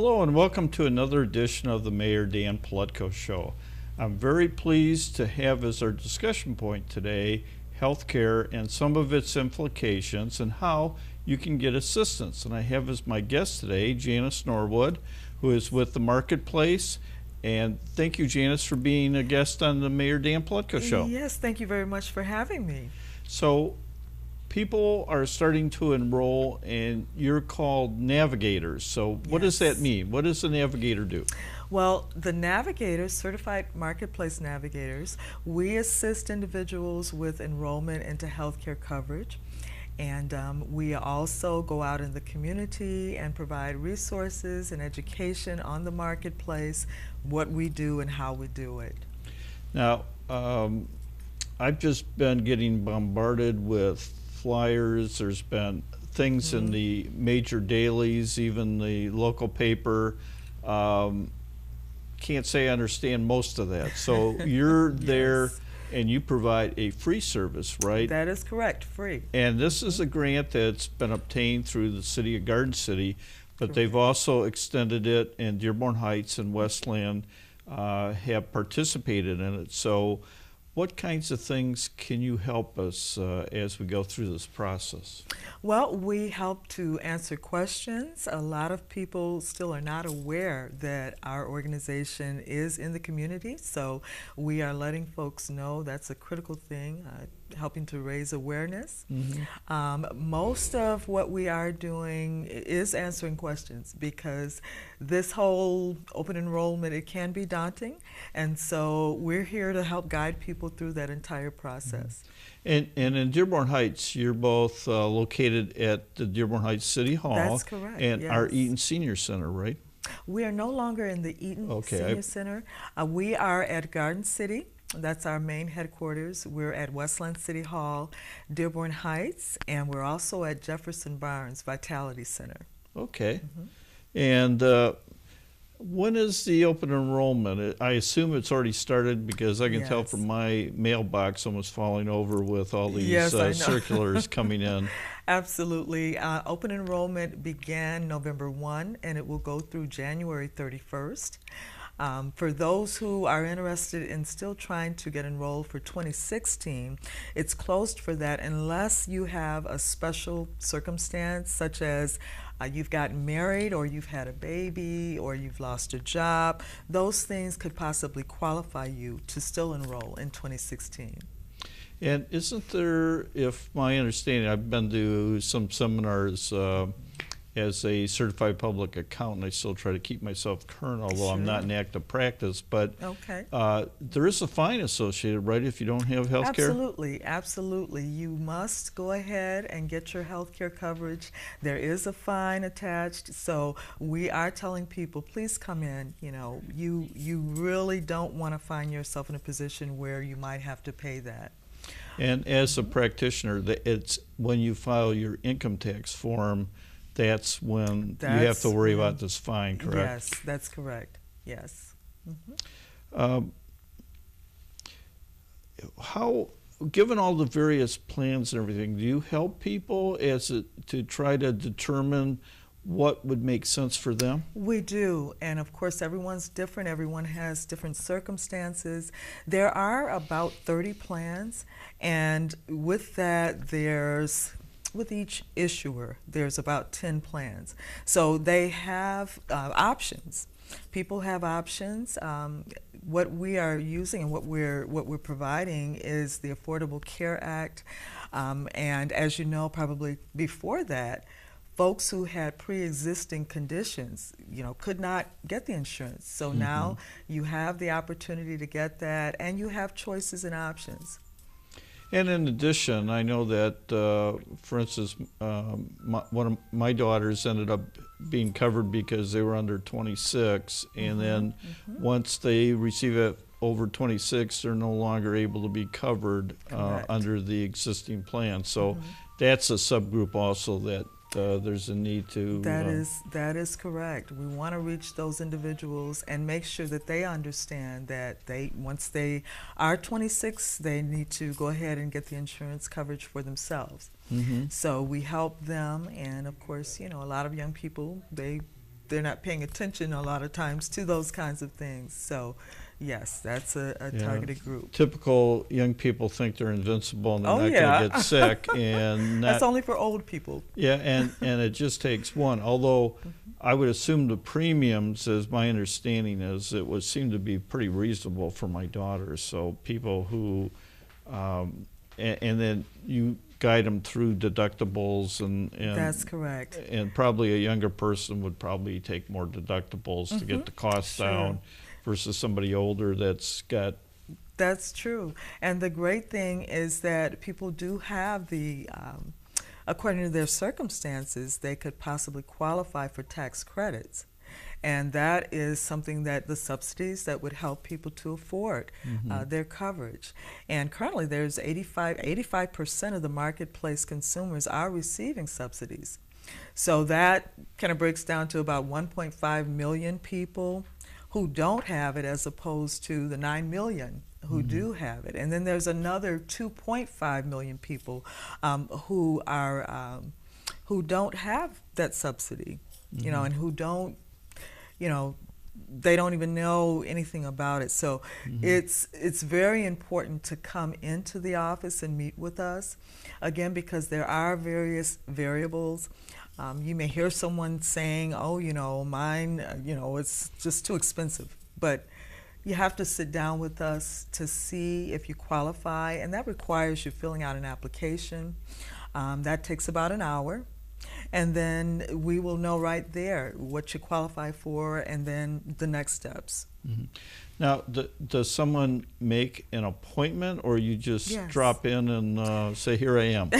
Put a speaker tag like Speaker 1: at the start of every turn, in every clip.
Speaker 1: Hello and welcome to another edition of the Mayor Dan Paletko Show. I'm very pleased to have as our discussion point today healthcare and some of its implications and how you can get assistance. And I have as my guest today Janice Norwood, who is with the Marketplace. And thank you, Janice, for being a guest on the Mayor Dan Paletko Show.
Speaker 2: Yes, thank you very much for having me.
Speaker 1: So people are starting to enroll and you're called navigators. So what does that mean? What does a navigator do?
Speaker 2: Well, the navigators, certified marketplace navigators, we assist individuals with enrollment into healthcare coverage. And we also go out in the community and provide resources and education on the marketplace, what we do and how we do it.
Speaker 1: Now, I've just been getting bombarded with flyers. There's been things in the major dailies, even the local paper. Can't say I understand most of that. So you're there and you provide a free service, right?
Speaker 2: That is correct, free.
Speaker 1: And this is a grant that's been obtained through the city of Garden City, but they've also extended it, and Dearborn Heights and Westland have participated in it. So what kinds of things can you help us as we go through this process?
Speaker 2: Well, we help to answer questions. A lot of people still are not aware that our organization is in the community, so we are letting folks know that's a critical thing, helping to raise awareness. Most of what we are doing is answering questions, because this whole open enrollment, it can be daunting, and so we're here to help guide people through that entire process.
Speaker 1: And in Dearborn Heights, you're both located at the Dearborn Heights City Hall.
Speaker 2: That's correct,
Speaker 1: and
Speaker 2: yes.
Speaker 1: our Eaton Senior Center, right?
Speaker 2: We are no longer in the Eaton Senior Center. We are at Garden City. That's our main headquarters. We're at Westland City Hall, Dearborn Heights, and we're also at Jefferson Barnes Vitality Center.
Speaker 1: Okay. And when is the open enrollment? I assume it's already started, because I can tell from my mailbox almost falling over with all these circulars coming in.
Speaker 2: Absolutely. Open enrollment began November 1, and it will go through January 31st. For those who are interested in still trying to get enrolled for 2016, it's closed for that unless you have a special circumstance, such as you've gotten married, or you've had a baby, or you've lost a job. Those things could possibly qualify you to still enroll in 2016.
Speaker 1: And isn't there, if my understanding, I've been to some seminars as a certified public accountant. I still try to keep myself current, although I'm not in active practice. But there is a fine associated, right, if you don't have health care?
Speaker 2: Absolutely, absolutely. You must go ahead and get your health care coverage. There is a fine attached, so we are telling people, please come in. You know, you really don't want to find yourself in a position where you might have to pay that.
Speaker 1: And as a practitioner, it's when you file your income tax form, that's when you have to worry about this fine, correct?
Speaker 2: Yes, that's correct. Yes.
Speaker 1: How, given all the various plans and everything, do you help people to try to determine what would make sense for them?
Speaker 2: We do, and of course everyone's different. Everyone has different circumstances. There are about 30 plans, and with that with each issuer, there's about 10 plans. So they have options. People have options. What we are using and what we're providing is the Affordable Care Act. And as you know, probably before that, folks who had pre-existing conditions, could not get the insurance. So now you have the opportunity to get that, and you have choices and options.
Speaker 1: And in addition, I know that, for instance, one of my daughters ended up being covered because they were under 26, and then once they receive it over 26, they're no longer able to be covered under the existing plan. So that's a subgroup also that there's a need to...
Speaker 2: That is correct. We want to reach those individuals and make sure that they understand that once they are 26, they need to go ahead and get the insurance coverage for themselves. So we help them, and of course, a lot of young people, they they're not paying attention a lot of times to those kinds of things. So yes, that's a targeted group.
Speaker 1: Typical young people think they're invincible and they're
Speaker 2: Oh,
Speaker 1: not
Speaker 2: yeah.
Speaker 1: going to get sick, and
Speaker 2: That's only for old people.
Speaker 1: yeah, and it just takes one. Although I would assume the premiums, as my understanding is, it would seem to be pretty reasonable for my daughters. So people who, and then you guide them through deductibles and
Speaker 2: That's correct.
Speaker 1: And probably a younger person would probably take more deductibles to get the costs
Speaker 2: Sure.
Speaker 1: down versus somebody older that's got.
Speaker 2: That's true. And the great thing is that people do have the, according to their circumstances, they could possibly qualify for tax credits. And that is something that the subsidies that would help people to afford their coverage. And currently there's 85% of the marketplace consumers are receiving subsidies. So that kind of breaks down to about 1.5 million people who don't have it, as opposed to the 9 million who do have it. And then there's another 2.5 million people who don't have that subsidy, you know, and who don't, you know, they don't even know anything about it. So it's very important to come into the office and meet with us, again, because there are various variables. You may hear someone saying, oh, you know, mine, you know, it's just too expensive. But you have to sit down with us to see if you qualify, and that requires you filling out an application. That takes about an hour. And then we will know right there what you qualify for and then the next steps.
Speaker 1: Now, does someone make an appointment, or you just
Speaker 2: Yes.
Speaker 1: drop in and say, here I am?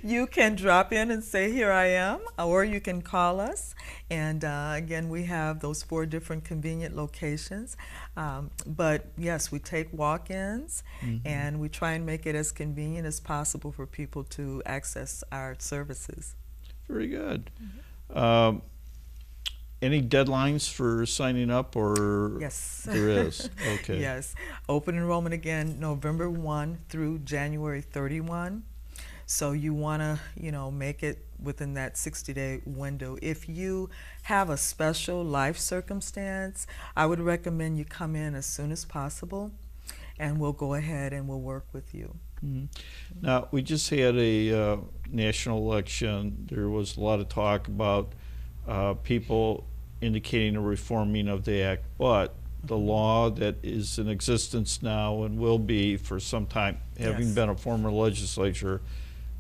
Speaker 2: You can drop in and say, here I am, or you can call us. And again, we have those 4 different convenient locations. But yes, we take walk-ins, and we try and make it as convenient as possible for people to access our services.
Speaker 1: Very good. Any deadlines for signing up, or
Speaker 2: Yes.
Speaker 1: there is? Okay.
Speaker 2: Yes. Open enrollment again, November 1 through January 31. So you want to, you know, make it within that 60-day window. If you have a special life circumstance, I would recommend you come in as soon as possible, and we'll go ahead and we'll work with you.
Speaker 1: Now, we just had a national election. There was a lot of talk about people indicating a reforming of the act, but the law that is in existence now and will be for some time, having
Speaker 2: Yes.
Speaker 1: been a former legislature,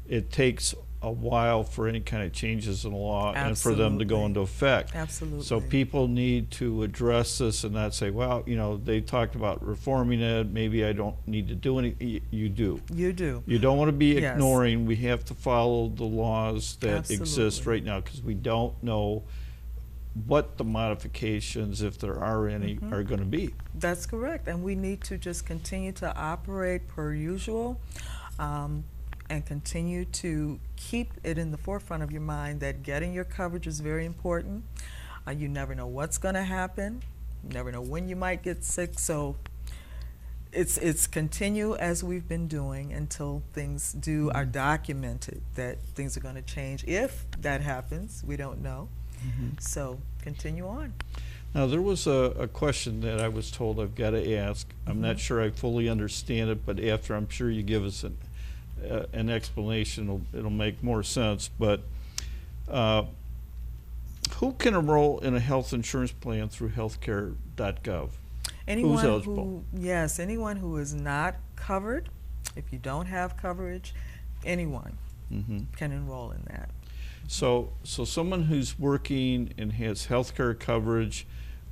Speaker 1: it takes a while for any kind of changes in the law and for them to go
Speaker 2: Absolutely.
Speaker 1: into effect.
Speaker 2: Absolutely.
Speaker 1: So people need to address this and not say, well, you know, they talked about reforming it, maybe I don't need to do anything. You do.
Speaker 2: You do.
Speaker 1: You don't want to be
Speaker 2: Yes.
Speaker 1: ignoring. We have to follow the laws that exist
Speaker 2: Absolutely.
Speaker 1: right now, because we don't know what the modifications, if there are any, are going to be.
Speaker 2: That's correct. And we need to just continue to operate per usual, and continue to keep it in the forefront of your mind that getting your coverage is very important. You never know what's going to happen. You never know when you might get sick. So it's continue as we've been doing until things are documented that things are going to change. If that happens, we don't know. So continue on.
Speaker 1: Now, there was a question that I was told I've got to ask. I'm not sure I fully understand it, but after I'm sure you give us an explanation, it'll make more sense. But who can enroll in a health insurance plan through healthcare.gov?
Speaker 2: Anyone
Speaker 1: eligible?
Speaker 2: Anyone who is not covered, if you don't have coverage, anyone can enroll in that.
Speaker 1: So someone who's working and has healthcare coverage,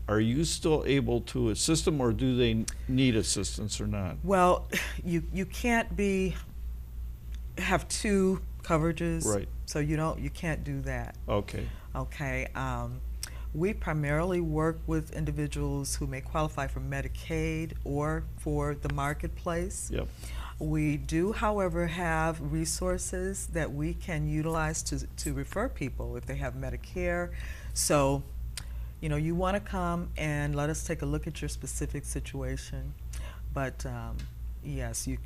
Speaker 1: are you still able to assist them, or do they need assistance or not?
Speaker 2: Well, you can't have 2 coverages,
Speaker 1: Right.
Speaker 2: so you can't do that.
Speaker 1: Okay.
Speaker 2: Okay. We primarily work with individuals who may qualify for Medicaid or for the marketplace.
Speaker 1: Yep.
Speaker 2: We do, however, have resources that we can utilize to refer people if they have Medicare. So, you know, you want to come and let us take a look at your specific situation. But yes, you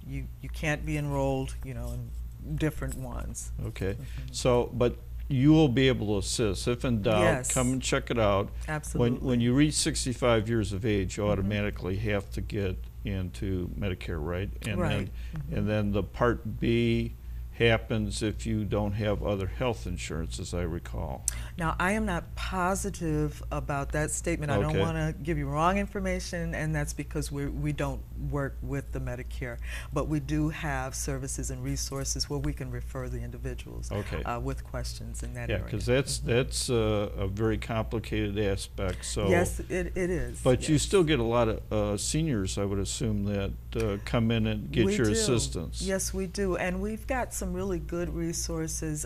Speaker 2: can't be enrolled, you know, in different ones.
Speaker 1: Okay. So, but you will be able to assist. If in doubt,
Speaker 2: Yes.
Speaker 1: come and check it out.
Speaker 2: Absolutely.
Speaker 1: When you reach 65 years of age, you automatically have to get into Medicare, right? And
Speaker 2: Right.
Speaker 1: then the Part B happens if you don't have other health insurance, as I recall.
Speaker 2: Now, I am not positive about that statement. I don't
Speaker 1: Okay.
Speaker 2: want to give you wrong information, and that's because we don't work with the Medicare. But we do have services and resources where we can refer the individuals
Speaker 1: Okay.
Speaker 2: with questions in that
Speaker 1: Yeah,
Speaker 2: area.
Speaker 1: because that's a very complicated aspect. So
Speaker 2: Yes, it is.
Speaker 1: But you
Speaker 2: yes.
Speaker 1: still get a lot of seniors, I would assume, that come in and get
Speaker 2: We
Speaker 1: your
Speaker 2: do.
Speaker 1: assistance.
Speaker 2: Yes, we do. And we've got some really good resources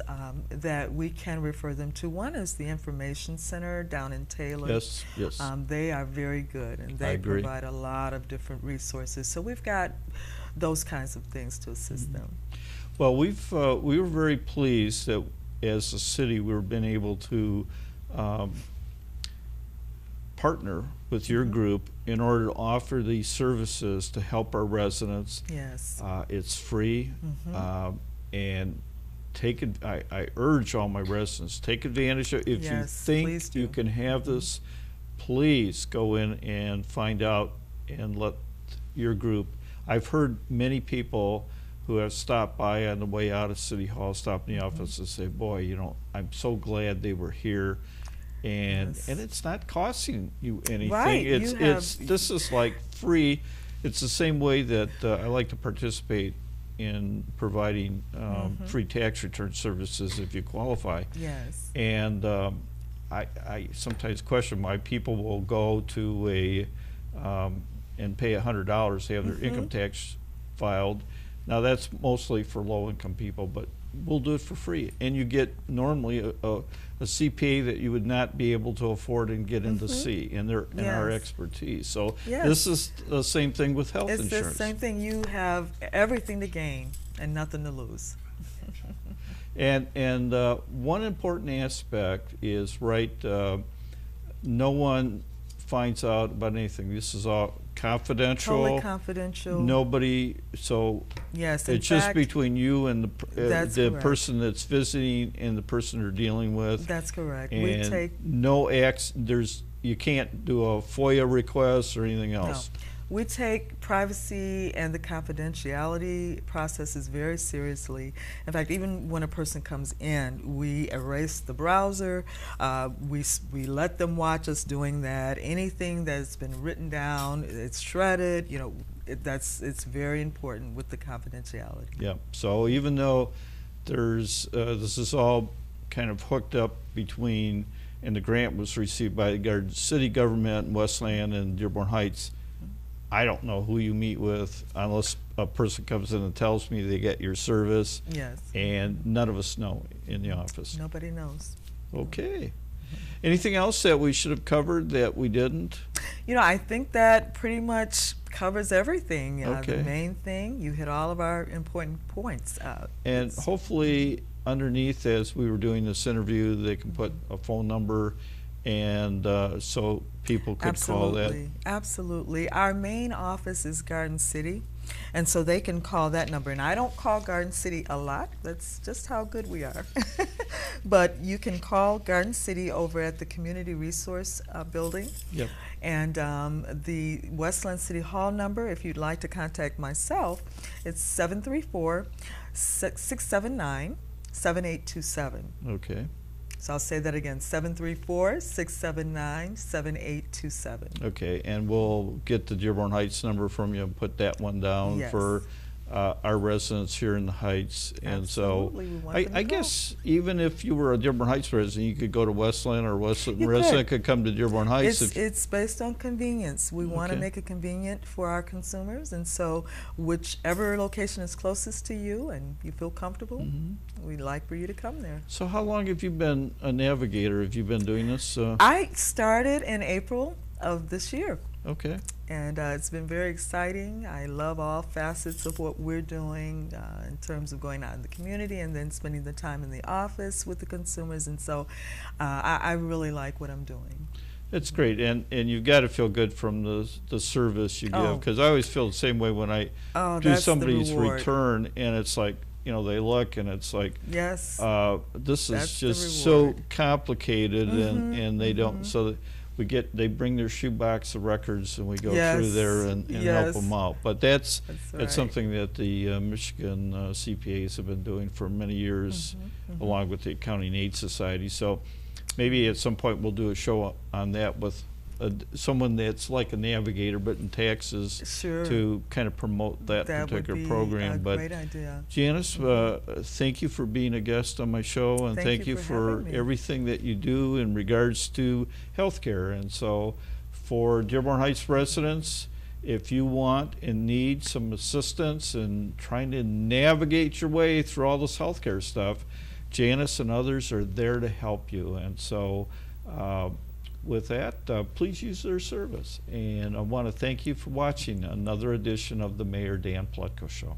Speaker 2: that we can refer them to. One is the Information Center down in Taylor.
Speaker 1: Yes, yes.
Speaker 2: They are very good, and
Speaker 1: I
Speaker 2: they
Speaker 1: agree.
Speaker 2: provide a lot of different resources. So we've got those kinds of things to assist them.
Speaker 1: Well, we were very pleased that as a city we've been able to partner with your group in order to offer these services to help our residents.
Speaker 2: Yes.
Speaker 1: It's free, and I urge all my residents, take advantage of. If you
Speaker 2: Yes,
Speaker 1: think
Speaker 2: please do.
Speaker 1: you can have this, please go in and find out and let your group. I've heard many people who have stopped by on the way out of City Hall, stop in the office and say, boy, I'm so glad they were here. And
Speaker 2: Yes.
Speaker 1: and it's not costing you anything.
Speaker 2: Right,
Speaker 1: This is like free. It's the same way that I like to participate in providing free tax return services if you qualify.
Speaker 2: Yes.
Speaker 1: And I sometimes question why people will go to and pay $100 to have their income tax filed. Now that's mostly for low-income people, but we'll do it for free. And you get normally a CPA that you would not be able to afford and get into C in our
Speaker 2: Yes.
Speaker 1: expertise. So
Speaker 2: Yes.
Speaker 1: this is the same thing with health
Speaker 2: It's
Speaker 1: insurance.
Speaker 2: the same thing. You have everything to gain and nothing to lose.
Speaker 1: And one important aspect is no one finds out about anything. This is all confidential.
Speaker 2: Totally confidential.
Speaker 1: Nobody. So
Speaker 2: Yes, in
Speaker 1: it's just
Speaker 2: fact,
Speaker 1: between you and
Speaker 2: That's
Speaker 1: the
Speaker 2: correct.
Speaker 1: person that's visiting and the person they're dealing with.
Speaker 2: That's correct.
Speaker 1: And
Speaker 2: We take
Speaker 1: no acts. You can't do a FOIA request or anything else.
Speaker 2: No. We take privacy and the confidentiality processes very seriously. In fact, even when a person comes in, we erase the browser. We let them watch us doing that. Anything that's been written down, it's shredded. It's very important with the confidentiality.
Speaker 1: Yeah. So even though this is all kind of hooked up between, and the grant was received by the city government in Westland and Dearborn Heights, I don't know who you meet with unless a person comes in and tells me they get your service,
Speaker 2: Yes.
Speaker 1: and none of us know in the office.
Speaker 2: Nobody knows.
Speaker 1: Okay. Anything else that we should have covered that we didn't?
Speaker 2: I think that pretty much covers everything.
Speaker 1: Okay.
Speaker 2: The main thing, you hit all of our important points.
Speaker 1: And hopefully underneath, as we were doing this interview, they can put a phone number, and so people could call that.
Speaker 2: Absolutely. Our main office is Garden City, and so they can call that number. And I don't call Garden City a lot. That's just how good we are. But you can call Garden City over at the Community Resource Building.
Speaker 1: Yep.
Speaker 2: And the Westland City Hall number, if you'd like to contact myself, it's 734-679-7827.
Speaker 1: Okay.
Speaker 2: So I'll say that again, 734-679-7827.
Speaker 1: Okay, and we'll get the Dearborn Heights number from you and put that one down
Speaker 2: Yes.
Speaker 1: for our residents here in the Heights. And
Speaker 2: Absolutely, we
Speaker 1: so
Speaker 2: want them to
Speaker 1: I
Speaker 2: go.
Speaker 1: guess even if you were a Dearborn Heights resident, you could go to Westland, or Westland
Speaker 2: You
Speaker 1: resident could come to Dearborn Heights.
Speaker 2: It's based on convenience. We want to
Speaker 1: Okay.
Speaker 2: make it convenient for our consumers, and so whichever location is closest to you and you feel comfortable, we'd like for you to come there.
Speaker 1: So how long have you been a navigator? Have you been doing this?
Speaker 2: I started in April of this year.
Speaker 1: Okay.
Speaker 2: And it's been very exciting. I love all facets of what we're doing in terms of going out in the community and then spending the time in the office with the consumers. And so I really like what I'm doing.
Speaker 1: It's great, and you've got to feel good from the service you give,
Speaker 2: Oh.
Speaker 1: because I always feel the same way when I
Speaker 2: Oh,
Speaker 1: do
Speaker 2: that's the
Speaker 1: somebody's
Speaker 2: reward.
Speaker 1: return, and it's like, they look and it's like,
Speaker 2: Yes.
Speaker 1: this
Speaker 2: That's
Speaker 1: is
Speaker 2: the
Speaker 1: just so
Speaker 2: reward.
Speaker 1: complicated, and they don't. So they bring their shoebox of records, and we go through there and help
Speaker 2: Yes.
Speaker 1: them out. But that's
Speaker 2: right.
Speaker 1: something that the Michigan CPAs have been doing for many years, along with the Accounting Aid Society. So maybe at some point we'll do a show on that with someone that's like a navigator but in taxes,
Speaker 2: Sure.
Speaker 1: to kind of promote that particular
Speaker 2: would be
Speaker 1: program.
Speaker 2: a
Speaker 1: But
Speaker 2: great idea.
Speaker 1: Janice, thank you for being a guest on my show, and
Speaker 2: Thank
Speaker 1: thank
Speaker 2: you
Speaker 1: you
Speaker 2: for
Speaker 1: for
Speaker 2: having me.
Speaker 1: everything that you do in regards to healthcare. And so for Dearborn Heights residents, if you want and need some assistance in trying to navigate your way through all this healthcare stuff, Janice and others are there to help you. And so with that, please use their service. And I want to thank you for watching another edition of the Mayor Dan Paletko Show.